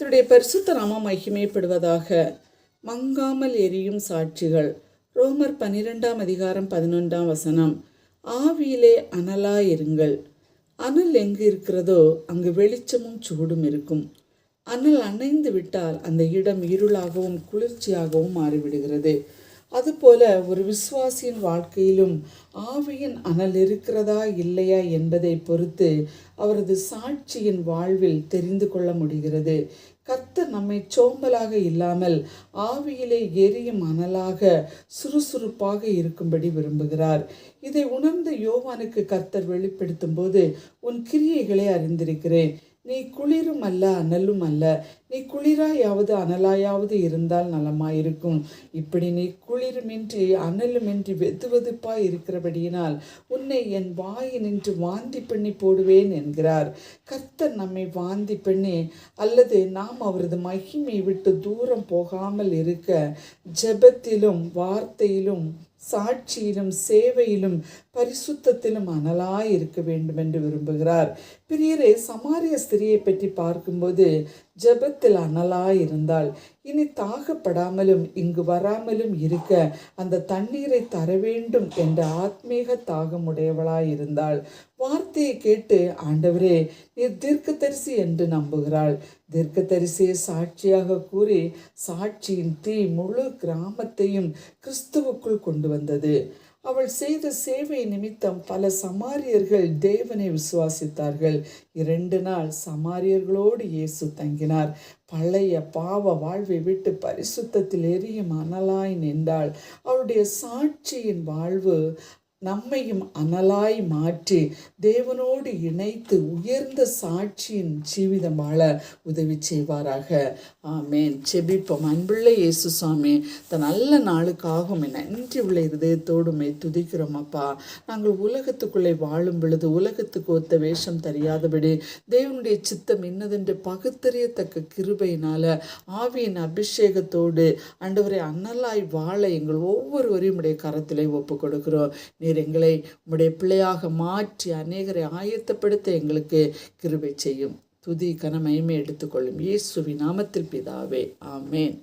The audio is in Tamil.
கர்த்தருடைய பரிசுத்த நாமம் மகிமைப்படுவதாக. மங்காமல் எரியும் சாட்சிகள். ரோமர் 12:11. ஆவியிலே அனலாயிருங்கள். அனல் எங்கு இருக்கிறதோ அங்கு வெளிச்சமும் சூடும் இருக்கும். அனல் அணைந்து விட்டால் அந்த இடம் இருளாகவும் குளிர்ச்சியாகவும் மாறிவிடுகிறது. அதுபோல ஒரு விசுவாசியின் வாழ்க்கையிலும் ஆவியின் அனல் இருக்கிறதா இல்லையா என்பதை பொறுத்து அவரது சாட்சியின் வாழ்வில் தெரிந்து கொள்ள முடிகிறது. கர்த்தர் நம்மை சோம்பலாக இல்லாமல் ஆவியிலே எரியும் அனலாக சுறுசுறுப்பாக இருக்கும்படி விரும்புகிறார். இதை உணர்ந்த யோவானுக்கு கர்த்தர் வெளிப்படுத்தும் போது, உன் கிரியைகளை அறிந்திருக்கிறேன், நீ குளிரும் அல்ல அனலும் அல்ல, நீ குளிராயாவது அனலாயாவது இருந்தால் நலமாயிருக்கும். இப்படி நீ குளிருமின்றி அனலுமின்றி வெதுவெதுப்பாய் இருக்கிறபடியினால் உன்னை என் வாயினின்று வாந்தி பண்ணி போடுவேன் என்கிறார். கர்த்தர் நம்மை வாந்தி பண்ணி அல்லது நாம் அவரது மகிமை விட்டு தூரம் போகாமல் இருக்க ஜெபத்திலும் வார்த்தையிலும் சாட்சியிலும் சேவையிலும் பரிசுத்தத்திலும் அனலாய் இருக்க வேண்டும் என்று விரும்புகிறார். பிரியரே, சமாரிய ஸ்திரியை பற்றி பார்க்கும்போது ஜெபத்தில் அனலாய் இருந்தால் இனி தாகப்படாமலும் இங்கு வராமலும் இருக்க அந்த தண்ணீரை தர வேண்டும் என்ற ஆத்மீக தாகமுடையவளாய் இருந்தாள். வார்த்தையை கேட்டு, ஆண்டவரே நீர் தீர்க்கதரிசி என்று நம்புகிறாள். தீர்க்கதரிசியை சாட்சியாக கூறி சாட்சியின் தீ முழு கிராமத்தையும் கிறிஸ்துவுக்குள் கொண்டு வந்தது. அவள் செய்த சேவை நிமித்தம் பல சமாரியர்கள் தேவனை விசுவாசித்தார்கள். 2 நாள் சமாரியர்களோடு இயேசு தங்கினார். பழைய பாவ வாழ்வை விட்டு பரிசுத்தத்தில் எரியும் அனலாய் நின்றாள். அவளுடைய சாட்சியின் வாழ்வு நம்மையும் அனலாய் மாற்றி தேவனோடு இணைத்து உயர்ந்த சாட்சியின் ஜீவிதம் வாழ உதவி செய்வாராக. ஆமேன். செபிப்போம். அன்புள்ள இயேசு சுவாமி, இந்த நல்ல நாளுக்காகவும் நன்றி உள்ள இதயத்தோடுமே துதிக்கிறோம் அப்பா. நாங்கள் உலகத்துக்குள்ளே வாழும் பொழுது உலகத்துக்கு ஒத்த வேஷம் தெரியாதபடி தேவனுடைய சித்தம் இன்னதென்று பகுத்தறியத்தக்க கிருபையினால ஆவியின் அபிஷேகத்தோடு ஆண்டவரை அனலாய் வாழ எங்கள் ஒவ்வொருவரையும் உடைய கரத்திலே ஒப்பு கொடுக்கிறோம். எங்களை உம்முடைய பிள்ளையாக மாற்றி அநேகரை ஆயத்தப்படுத்த எங்களுக்கு கிருபை செய்யும். துதி கன மகிமை எடுத்துக்கொள்ளும். இயேசுவின் நாமத்தில் பிதாவே, ஆமேன்.